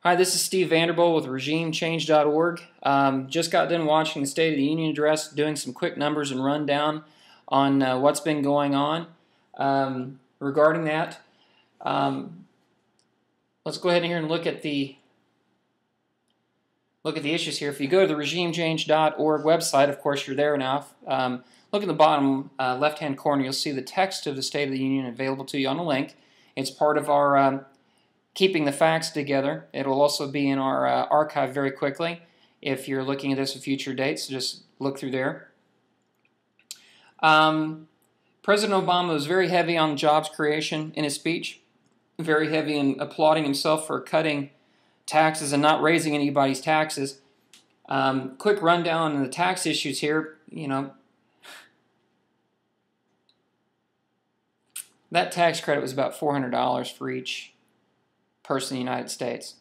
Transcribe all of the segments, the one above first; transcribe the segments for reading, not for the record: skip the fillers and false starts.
Hi, this is Steve Vanderbilt with RegimeChange.org. Just got done watching the State of the Union address, doing some quick numbers and rundown on what's been going on regarding that. Let's go ahead here and look at the issues here. If you go to the RegimeChange.org website, of course you're there now. Look in the bottom left-hand corner. You'll see the text of the State of the Union available to you on a link. It's part of our Keeping the Facts Together. It'll also be in our archive very quickly. If you're looking at this at future dates, just look through there. President Obama was very heavy on jobs creation in his speech, very heavy in applauding himself for cutting taxes and not raising anybody's taxes. Quick rundown on the tax issues here. That tax credit was about $400 for each person in the United States,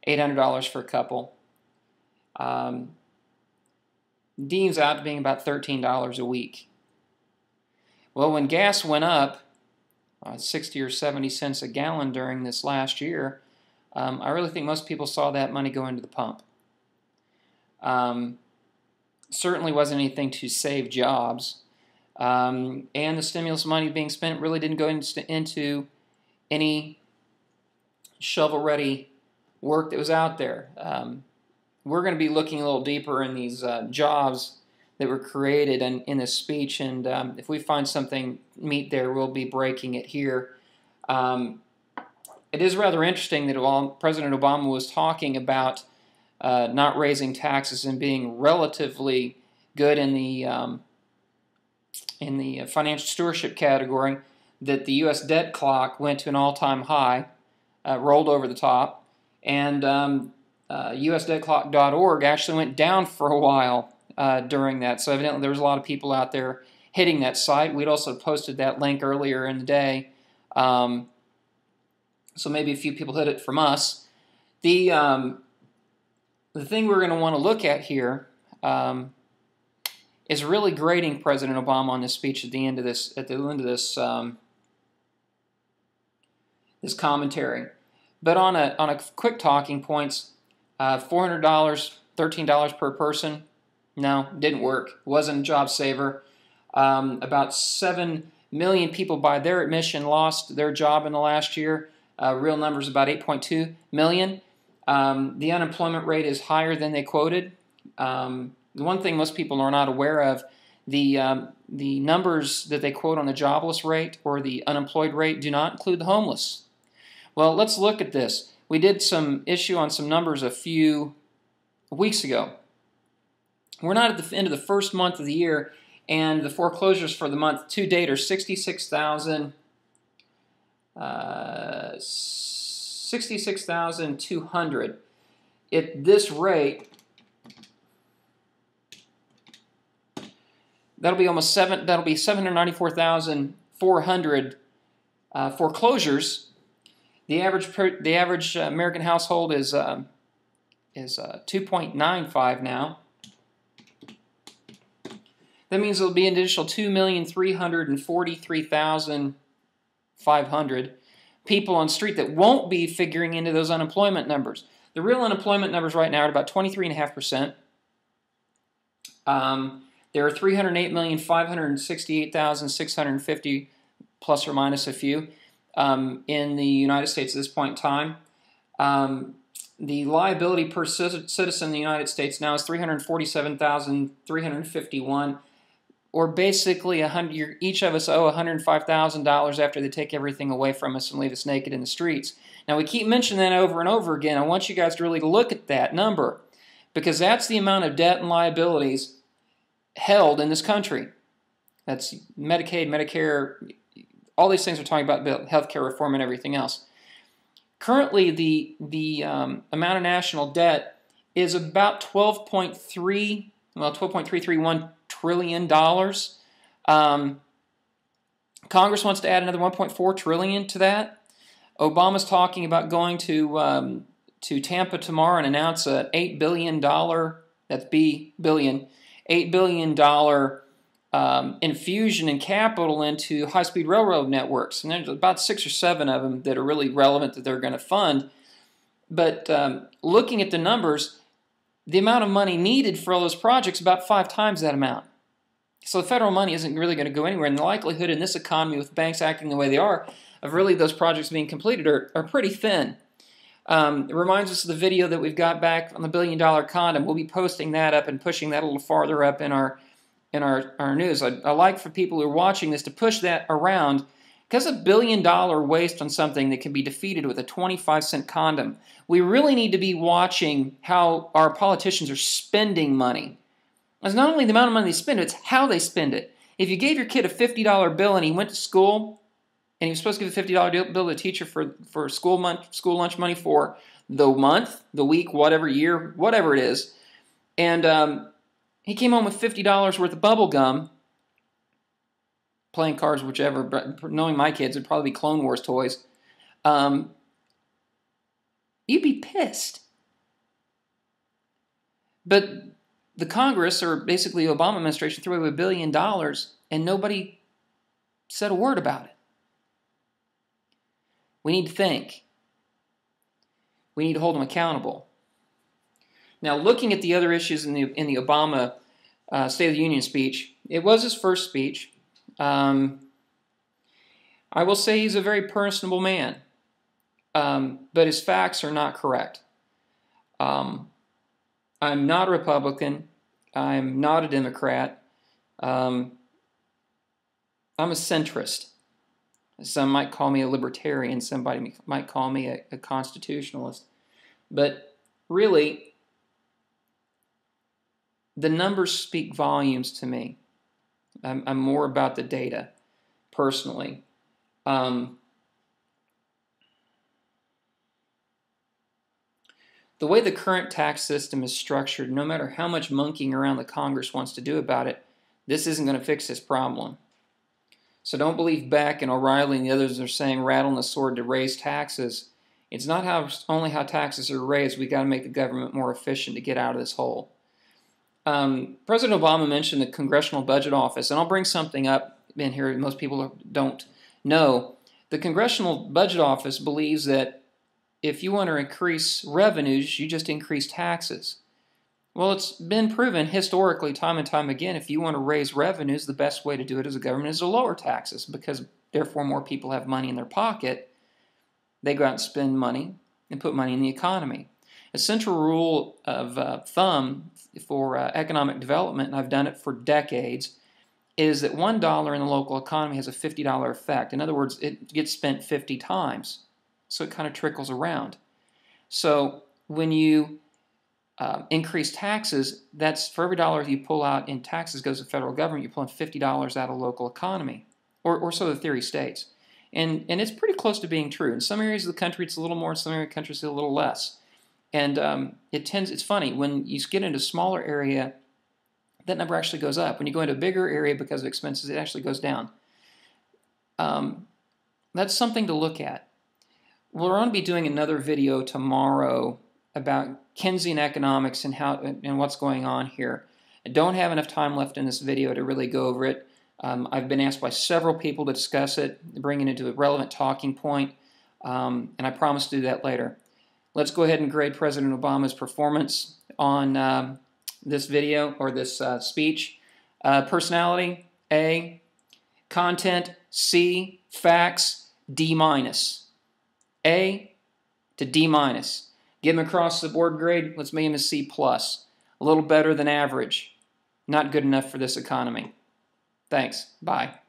$800 for a couple. Deems out to being about $13 a week. Well, when gas went up 60 or 70 cents a gallon during this last year, I really think most people saw that money go into the pump. Certainly wasn't anything to save jobs, and the stimulus money being spent really didn't go into any shovel-ready work that was out there. We're going to be looking a little deeper in these jobs that were created in this speech, and if we find something meat there, we'll be breaking it here. It is rather interesting that while President Obama was talking about not raising taxes and being relatively good in the financial stewardship category, that the U.S. debt clock went to an all-time high, rolled over the top, and USDebtClock.org actually went down for a while during that. So evidently there was a lot of people out there hitting that site. We'd also posted that link earlier in the day, so maybe a few people hit it from us. The thing we're going to want to look at here is really grading President Obama on this speech at the end of this this commentary. But on a quick talking points, $400, $13 per person, no, didn't work. Wasn't a job saver. About 7 million people, by their admission, lost their job in the last year. Real numbers about 8.2 million. The unemployment rate is higher than they quoted. The one thing most people are not aware of, the numbers that they quote on the jobless rate or the unemployed rate do not include the homeless. Well, let's look at this. We did some issue on some numbers a few weeks ago. We're not at the end of the first month of the year, and the foreclosures for the month to date are 66,200. At this rate, that'll be 794,400 foreclosures. The average American household is 2.95 now. That means there'll be an additional 2,343,500 people on the street that won't be figuring into those unemployment numbers. The real unemployment numbers right now are about 23.5%. There are 308,568,650 plus or minus a few in the United States at this point in time. The liability per citizen in the United States now is 347,351, or basically each of us owe $105,000 after they take everything away from us and leave us naked in the streets. Now we keep mentioning that over and over again. I want you guys to really look at that number, because that's the amount of debt and liabilities held in this country. That's Medicaid, Medicare, all these things we're talking about health care reform and everything else. Currently, the amount of national debt is about $12.331 trillion. Congress wants to add another $1.4 trillion to that. Obama's talking about going to Tampa tomorrow and announce an $8 billion, that's B billion, $8 billion infusion in capital into high-speed railroad networks. And there's about 6 or 7 of them that are really relevant that they're going to fund. But looking at the numbers, the amount of money needed for all those projects is about 5 times that amount. So the federal money isn't really going to go anywhere. And the likelihood in this economy, with banks acting the way they are, of really those projects being completed are pretty thin. It reminds us of the video that we've got back on the $1 billion condom. We'll be posting that up and pushing that a little farther up in our news. I like for people who are watching this to push that around, because $1 billion waste on something that can be defeated with a 25-cent condom. We really need to be watching how our politicians are spending money. It's not only the amount of money they spend, it's how they spend it. If you gave your kid a $50 bill and he went to school, and he was supposed to give a $50 bill to the teacher for school lunch money for the month, the week, whatever year, whatever it is, and he came home with $50 worth of bubble gum, playing cards, whichever, but knowing my kids, it'd probably be Clone Wars toys, you'd be pissed. But the Congress, or basically the Obama administration, threw away $1 billion, and nobody said a word about it. We need to think. We need to hold them accountable. Now, looking at the other issues in the Obama State of the Union speech, it was his first speech. I will say he's a very personable man, but his facts are not correct. I'm not a Republican. I'm not a Democrat. I'm a centrist. Some might call me a libertarian. Somebody might call me a constitutionalist. But really, the numbers speak volumes to me. I'm more about the data, personally. The way the current tax system is structured, no matter how much monkeying around the Congress wants to do about it, this isn't going to fix this problem. So don't believe Beck and O'Reilly and the others are saying rattling the sword to raise taxes. It's not only how taxes are raised. We've got to make the government more efficient to get out of this hole. President Obama mentioned the Congressional Budget Office, and I'll bring something up in here that most people don't know. The Congressional Budget Office believes that if you want to increase revenues, you just increase taxes. Well, it's been proven historically, time and time again, if you want to raise revenues, the best way to do it as a government is to lower taxes, because therefore more people have money in their pocket. They go out and spend money and put money in the economy. A central rule of thumb for economic development, and I've done it for decades, is that $1 in the local economy has a $50 effect. In other words, it gets spent 50 times. So it kind of trickles around. So when you increase taxes, that's for every dollar you pull out in taxes goes to the federal government, you're pulling $50 out of the local economy. Or so the theory states. And it's pretty close to being true. In some areas of the country it's a little more, in some areas of the country it's a little less. And it's funny, when you get into a smaller area, that number actually goes up. When you go into a bigger area because of expenses, it actually goes down. That's something to look at. We're going to be doing another video tomorrow about Keynesian economics and what's going on here. I don't have enough time left in this video to really go over it. I've been asked by several people to discuss it, bring it into a relevant talking point, and I promise to do that later. Let's go ahead and grade President Obama's performance on this video, or this speech. Personality, A. Content, C. Facts, D-. A to D-. Give him across the board grade, let's make him a C+. A little better than average. Not good enough for this economy. Thanks. Bye.